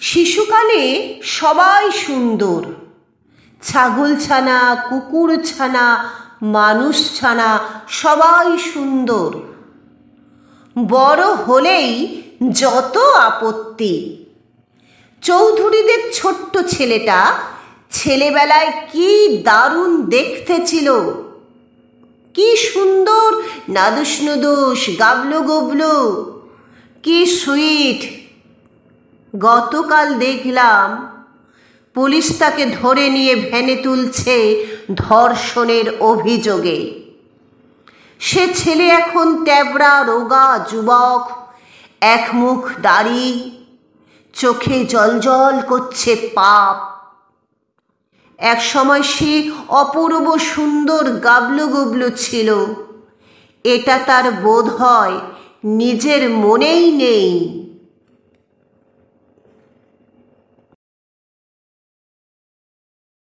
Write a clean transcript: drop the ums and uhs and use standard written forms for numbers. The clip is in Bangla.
শিশুকালে সবাই সুন্দর, ছাগলছানা, কুকুরছানা, মানুষছানা সবাই সুন্দর। বড় হলেই যত আপত্তি। চৌধুরীদের ছোট্ট ছেলেটা ছেলেবেলায় কি দারুণ দেখতে ছিল, কি সুন্দর নাদুস নুদুস, গাবলু গুবলু, কি সুইট। গতকাল দেখলাম পুলিশ তাকে ধরে নিয়ে ভ্যানে তুলছে ধর্ষণের অভিযোগে। সে ছেলে এখন ট্যাবড়া রোগা যুবক, এক মুখ দাড়ি, চোখে জলজল করছে পাপ। এক সময় সে অপূর্ব সুন্দর গাবলু গুবলু ছিল, এটা তার বোধ হয় নিজের মনেই নেই।